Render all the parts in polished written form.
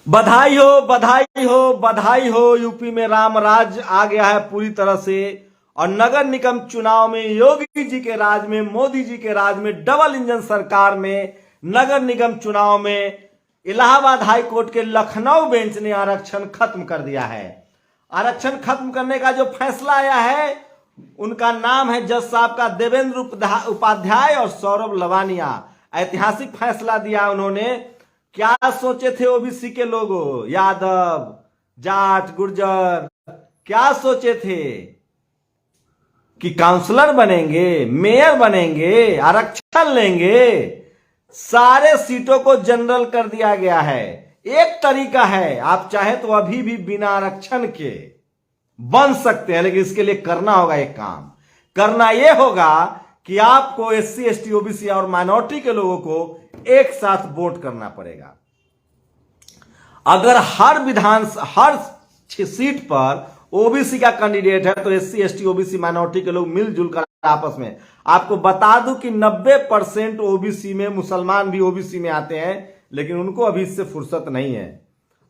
बधाई हो बधाई हो बधाई हो। यूपी में राम राज आ गया है पूरी तरह से। और नगर निगम चुनाव में योगी जी के राज में, मोदी जी के राज में, डबल इंजन सरकार में, नगर निगम चुनाव में इलाहाबाद हाई कोर्ट के लखनऊ बेंच ने आरक्षण खत्म कर दिया है। आरक्षण खत्म करने का जो फैसला आया है, उनका नाम है जज साहब का देवेंद्र उपाध्याय और सौरभ लवानिया। ऐतिहासिक फैसला दिया उन्होंने। क्या सोचे थे ओबीसी के लोगों, यादव, जाट, गुर्जर, क्या सोचे थे कि काउंसलर बनेंगे, मेयर बनेंगे, आरक्षण लेंगे? सारे सीटों को जनरल कर दिया गया है। एक तरीका है, आप चाहे तो अभी भी बिना आरक्षण के बन सकते हैं, लेकिन इसके लिए करना होगा एक काम। करना यह होगा कि आपको एससी, एसटी, ओबीसी और माइनॉरिटी के लोगों को एक साथ वोट करना पड़ेगा। अगर हर सीट पर ओबीसी का कैंडिडेट है तो एससी, एसटी, ओबीसी, माइनॉरिटी के लोग मिलजुल कर आपस में, आपको बता दूं कि 90% ओबीसी में, मुसलमान भी ओबीसी में आते हैं, लेकिन उनको अभी इससे फुर्सत नहीं है।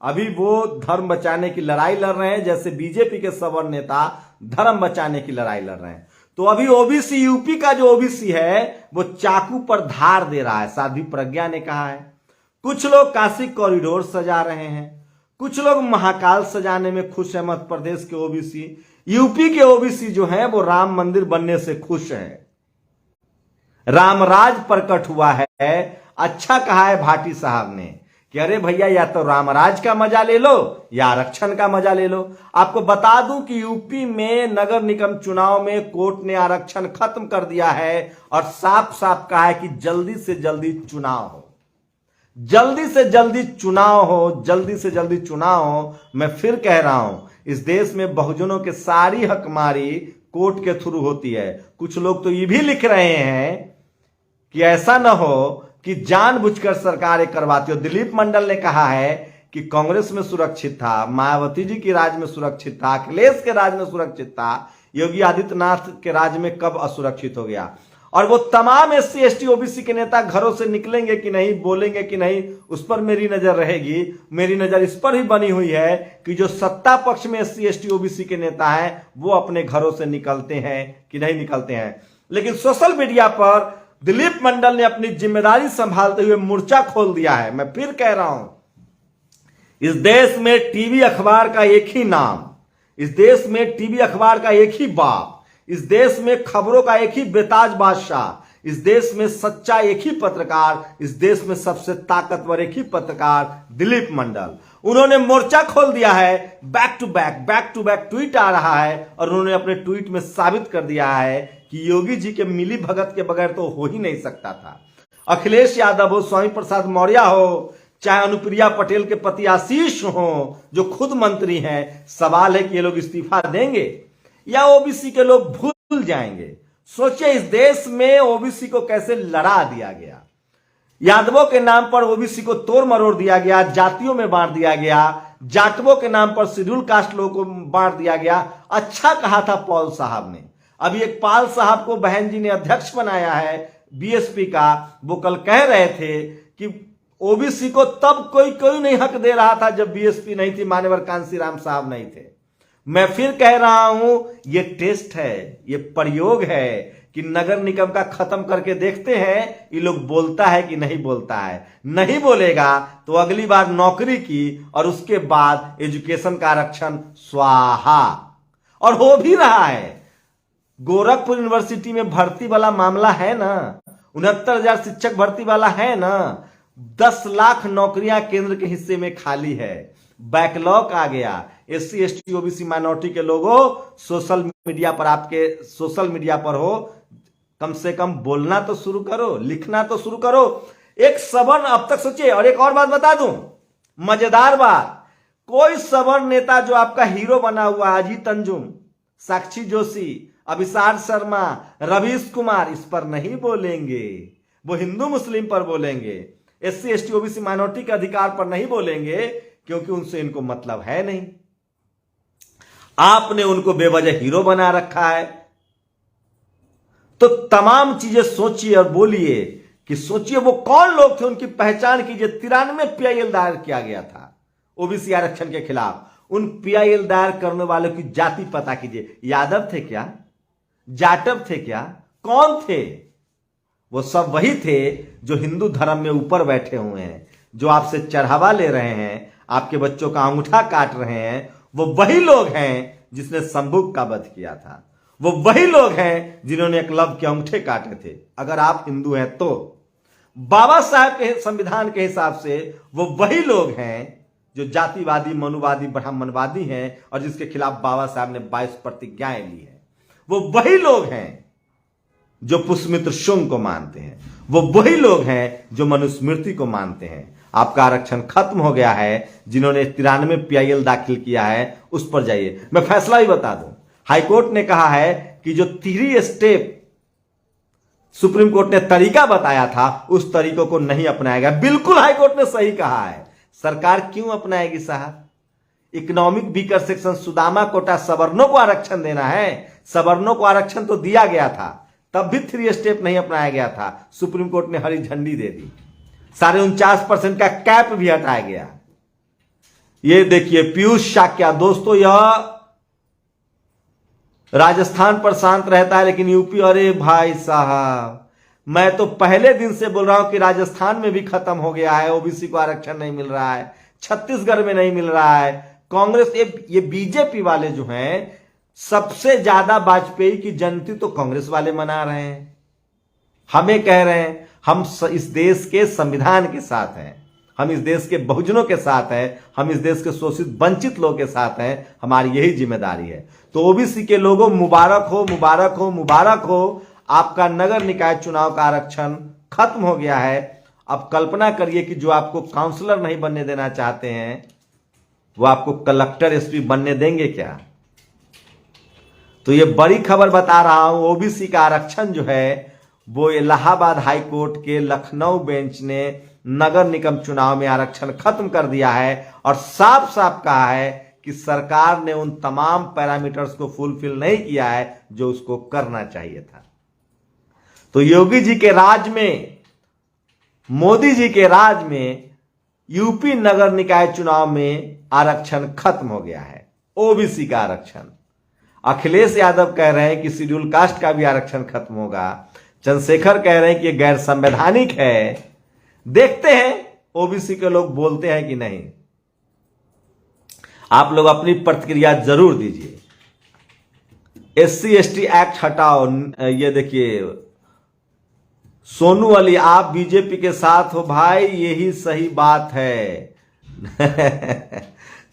अभी वो धर्म बचाने की लड़ाई लड़ रहे हैं, जैसे बीजेपी के सवर्ण नेता धर्म बचाने की लड़ाई लड़ रहे हैं। तो अभी ओबीसी, यूपी का जो ओबीसी है वो चाकू पर धार दे रहा है, साध्वी प्रज्ञा ने कहा है। कुछ लोग काशी कॉरिडोर सजा रहे हैं, कुछ लोग महाकाल सजाने में खुश है। मध्य प्रदेश के ओबीसी, यूपी के ओबीसी जो हैं वो राम मंदिर बनने से खुश हैं। रामराज प्रकट हुआ है। अच्छा कहा है भाटी साहब ने कि अरे भैया, या तो रामराज का मजा ले लो या आरक्षण का मजा ले लो। आपको बता दूं कि यूपी में नगर निगम चुनाव में कोर्ट ने आरक्षण खत्म कर दिया है और साफ साफ कहा है कि जल्दी से जल्दी चुनाव हो, जल्दी से जल्दी चुनाव हो, जल्दी से जल्दी चुनाव हो। मैं फिर कह रहा हूं, इस देश में बहुजनों के सारी हकमारी कोर्ट के थ्रू होती है। कुछ लोग तो ये भी लिख रहे हैं कि ऐसा ना हो कि जानबूझकर सरकारें करवाती हो। दिलीप मंडल ने कहा है कि कांग्रेस में सुरक्षित था, मायावती जी की राज में सुरक्षित था, अखिलेश के राज में सुरक्षित था, योगी आदित्यनाथ के राज में कब असुरक्षित हो गया? और वो तमाम एससी, एसटी, ओबीसी के नेता घरों से निकलेंगे कि नहीं, बोलेंगे कि नहीं, उस पर मेरी नजर रहेगी। मेरी नजर इस पर ही बनी हुई है कि जो सत्ता पक्ष में एससी, एसटी, ओबीसी के नेता हैं वो अपने घरों से निकलते हैं कि नहीं निकलते हैं। लेकिन सोशल मीडिया पर दिलीप मंडल ने अपनी जिम्मेदारी संभालते हुए मोर्चा खोल दिया है। मैं फिर कह रहा हूं, इस देश में टीवी अखबार का एक ही नाम, इस देश में टीवी अखबार का एक ही बाप, इस देश में खबरों का एक ही बेताज बादशाह, इस देश में सच्चा एक ही पत्रकार, इस देश में सबसे ताकतवर एक ही पत्रकार दिलीप मंडल। उन्होंने मोर्चा खोल दिया है। बैक टू बैक ट्वीट आ रहा है और उन्होंने अपने ट्वीट में साबित कर दिया है कि योगी जी के मिली भगत के बगैर तो हो ही नहीं सकता था। अखिलेश यादव हो, स्वामी प्रसाद मौर्य हो, चाहे अनुप्रिया पटेल के पति आशीष हो जो खुद मंत्री हैं, सवाल है कि ये लोग इस्तीफा देंगे या ओबीसी के लोग भूल जाएंगे। सोचिए, इस देश में ओबीसी को कैसे लड़ा दिया गया। यादवों के नाम पर ओबीसी को तोड़ मरोड़ दिया गया, जातियों में बांट दिया गया, जाटवों के नाम पर शेड्यूल कास्ट लोगों को बांट दिया गया। अच्छा कहा था पॉल साहब ने। अभी एक पाल साहब को बहन जी ने अध्यक्ष बनाया है बीएसपी का। वो कल कह रहे थे कि ओबीसी को तब कोई नहीं हक दे रहा था जब बीएसपी नहीं थी, मान्यवर कांसीराम साहब नहीं थे। मैं फिर कह रहा हूं, ये टेस्ट है, ये प्रयोग है कि नगर निगम का खत्म करके देखते हैं ये लोग बोलता है कि नहीं बोलता है। नहीं बोलेगा तो अगली बार नौकरी की और उसके बाद एजुकेशन का आरक्षण स्वाहा। और हो भी रहा है। गोरखपुर यूनिवर्सिटी में भर्ती वाला मामला है ना, 69,000 शिक्षक भर्ती वाला है ना, 10 लाख नौकरियां केंद्र के हिस्से में खाली है। बैकलॉग आ गया। एससी, एसटी, ओबीसी, माइनॉरिटी के लोगों, सोशल मीडिया पर, आपके सोशल मीडिया पर हो, कम से कम बोलना तो शुरू करो, लिखना तो शुरू करो। एक सवर्ण, अब तक सोचिए, और एक और बात बता दूं, मजेदार बात, कोई सवर्ण नेता जो आपका हीरो बना हुआ, अजीत अंजुम, साक्षी जोशी, अभिसार शर्मा, रवीश कुमार, इस पर नहीं बोलेंगे। वो हिंदू मुस्लिम पर बोलेंगे, एससी, एसटी, ओबीसी, माइनॉरिटी के अधिकार पर नहीं बोलेंगे, क्योंकि उनसे इनको मतलब है नहीं। आपने उनको बेवजह हीरो बना रखा है। तो तमाम चीजें सोचिए और बोलिए कि सोचिए वो कौन लोग थे, उनकी पहचान कीजिए। 93 PIL दायर किया गया था। ओबीसी आरक्षण के खिलाफ, उन पीआईएल दायर करने वालों की जाति पता कीजिए। यादव थे क्या? जाटव थे क्या? कौन थे? वो सब वही थे जो हिंदू धर्म में ऊपर बैठे हुए हैं, जो आपसे चढ़ावा ले रहे हैं, आपके बच्चों का अंगूठा काट रहे हैं। वो वही लोग हैं जिसने शंभुक का वध किया था। वो वही लोग हैं जिन्होंने एकलव्य के अंगूठे काटे थे। अगर आप हिंदू हैं तो बाबा साहब के संविधान के हिसाब से वो वही लोग हैं जो जातिवादी, मनुवादी, ब्राह्मणवादी हैं और जिसके खिलाफ बाबा साहब ने 22 प्रतिज्ञाएं ली हैं। वो वही लोग हैं जो पुष्यमित्र शुंग को मानते हैं। वो वही लोग हैं जो मनुस्मृति को मानते हैं। आपका आरक्षण खत्म हो गया है। जिन्होंने 93 पीआईएल दाखिल किया है उस पर जाइए। मैं फैसला भी बता दूं, हाईकोर्ट ने कहा है कि जो 3 स्टेप सुप्रीम कोर्ट ने तरीका बताया था उस तरीकों को नहीं अपनाया गया। बिल्कुल हाईकोर्ट ने सही कहा है। सरकार क्यों अपनाएगी साहब? Economic weaker section, Sudama quota, सवर्णों को आरक्षण देना है। सवर्णों को आरक्षण तो दिया गया था, तब भी 3 स्टेप नहीं अपनाया गया था। सुप्रीम कोर्ट ने हरी झंडी दे दी। 49.5% का कैप भी हटाया गया। ये देखिए पीयूष शाक्या, दोस्तों यह राजस्थान पर शांत रहता है लेकिन यूपी, अरे भाई साहब मैं तो पहले दिन से बोल रहा हूं कि राजस्थान में भी खत्म हो गया है, ओबीसी को आरक्षण नहीं मिल रहा है, छत्तीसगढ़ में नहीं मिल रहा है। कांग्रेस, ये बीजेपी वाले जो हैं, सबसे ज्यादा वाजपेयी की जयंती तो कांग्रेस वाले मना रहे हैं। हमें कह रहे हैं हम इस देश के संविधान के साथ हैं, हम इस देश के बहुजनों के साथ हैं, हम इस देश के शोषित वंचित लोगों के साथ हैं। हमारी यही जिम्मेदारी है। तो ओबीसी के लोगों, मुबारक हो, मुबारक हो, मुबारक हो। आपका नगर निकाय चुनाव का आरक्षण खत्म हो गया है। अब कल्पना करिए कि जो आपको काउंसलर नहीं बनने देना चाहते हैं वो आपको कलेक्टर, एसपी बनने देंगे क्या? तो ये बड़ी खबर बता रहा हूं। ओबीसी का आरक्षण जो है वो इलाहाबाद हाई कोर्ट के लखनऊ बेंच ने नगर निगम चुनाव में आरक्षण खत्म कर दिया है और साफ साफ कहा है कि सरकार ने उन तमाम पैरामीटर्स को फुलफिल नहीं किया है जो उसको करना चाहिए था। तो योगी जी के राज में, मोदी जी के राज में यूपी नगर निकाय चुनाव में आरक्षण खत्म हो गया है, ओबीसी का आरक्षण। अखिलेश यादव कह रहे हैं कि शेड्यूल कास्ट का भी आरक्षण खत्म होगा। चंद्रशेखर कह रहे हैं कि यह गैर संवैधानिक है। देखते हैं ओबीसी के लोग बोलते हैं कि नहीं। आप लोग अपनी प्रतिक्रिया जरूर दीजिए। SC ST एक्ट हटाओ। ये देखिए सोनू अली, आप बीजेपी के साथ हो भाई, यही सही बात है।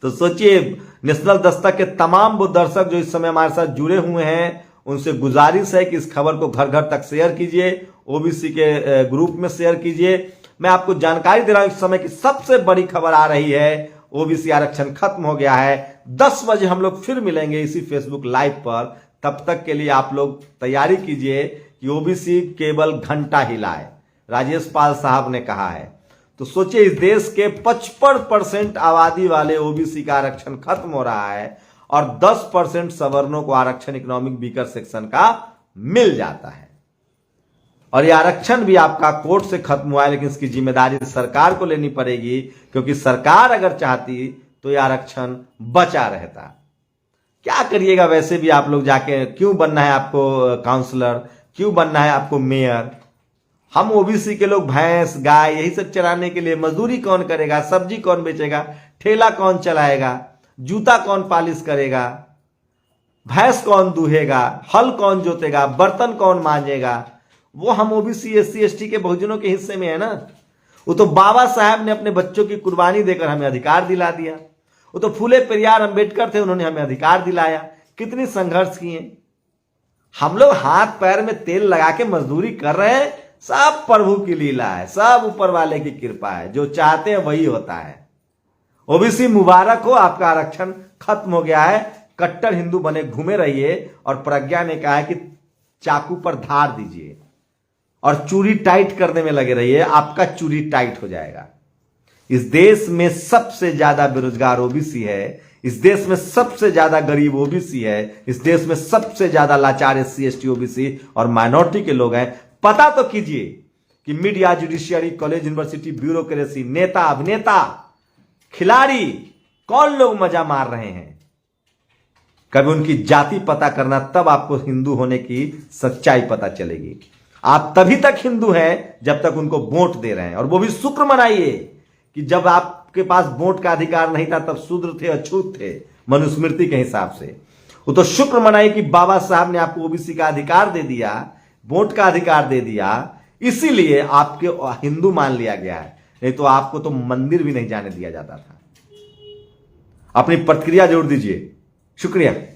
तो सोचिए, नेशनल दस्तक के तमाम वो दर्शक जो इस समय हमारे साथ जुड़े हुए हैं उनसे गुजारिश है कि इस खबर को घर घर तक शेयर कीजिए, ओबीसी के ग्रुप में शेयर कीजिए। मैं आपको जानकारी दे रहा हूं इस समय की सबसे बड़ी खबर आ रही है, ओबीसी आरक्षण खत्म हो गया है। 10 बजे हम लोग फिर मिलेंगे इसी फेसबुक लाइव पर। तब तक के लिए आप लोग तैयारी कीजिए कि ओबीसी केवल घंटा हिलाए, राजेश पाल साहब ने कहा है। तो सोचिए, इस देश के 55% आबादी वाले ओबीसी का आरक्षण खत्म हो रहा है और 10% सवर्णों को आरक्षण इकोनॉमिक वीकर सेक्शन का मिल जाता है। और यह आरक्षण भी आपका कोर्ट से खत्म हुआ है, लेकिन इसकी जिम्मेदारी सरकार को लेनी पड़ेगी, क्योंकि सरकार अगर चाहती तो यह आरक्षण बचा रहता। क्या करिएगा, वैसे भी आप लोग जाके, क्यों बनना है आपको काउंसलर, क्यों बनना है आपको मेयर? हम ओबीसी के लोग भैंस, गाय यही सब चराने के लिए, मजदूरी कौन करेगा, सब्जी कौन बेचेगा, ठेला कौन चलाएगा, जूता कौन पालिश करेगा, भैंस कौन दूहेगा, हल कौन जोतेगा, बर्तन कौन मांजेगा? वो हम ओबीसी SC ST के बहुजनों के हिस्से में है ना। वो तो बाबा साहब ने अपने बच्चों की कुर्बानी देकर हमें अधिकार दिला दिया। वो तो फूले पेरियार अंबेडकर थे, उन्होंने हमें अधिकार दिलाया। कितनी संघर्ष किए हम लोग, हाथ पैर में तेल लगा के मजदूरी कर रहे हैं। सब प्रभु की लीला है, सब ऊपर वाले की कृपा है, जो चाहते हैं वही होता है। ओबीसी मुबारक हो, आपका आरक्षण खत्म हो गया है। कट्टर हिंदू बने घूमे रहिए। और प्रज्ञा ने कहा है कि चाकू पर धार दीजिए और चूड़ी टाइट करने में लगे रहिए, आपका चूड़ी टाइट हो जाएगा। इस देश में सबसे ज्यादा बेरोजगार ओबीसी है, इस देश में सबसे ज्यादा गरीब ओबीसी है, इस देश में सबसे ज्यादा लाचार SC ST ओबीसी और माइनॉरिटी के लोग हैं। पता तो कीजिए कि media, judiciary, college, university, bureaucracy, नेता, अभिनेता, खिलाड़ी, कौन लोग मजा मार रहे हैं। कभी उनकी जाति पता करना, तब आपको हिंदू होने की सच्चाई पता चलेगी। आप तभी तक हिंदू हैं जब तक उनको वोट दे रहे हैं। और वो भी शुक्र मनाइए कि जब आपके पास वोट का अधिकार नहीं था तब शूद्र थे, अछूत थे मनुस्मृति के हिसाब से। वो तो शुक्र मनाइए कि बाबा साहब ने आपको ओबीसी का अधिकार दे दिया, वोट का अधिकार दे दिया, इसीलिए आपके हिंदू मान लिया गया है। नहीं तो आपको तो मंदिर भी नहीं जाने दिया जाता था। अपनी प्रतिक्रिया जोड़ दीजिए। शुक्रिया।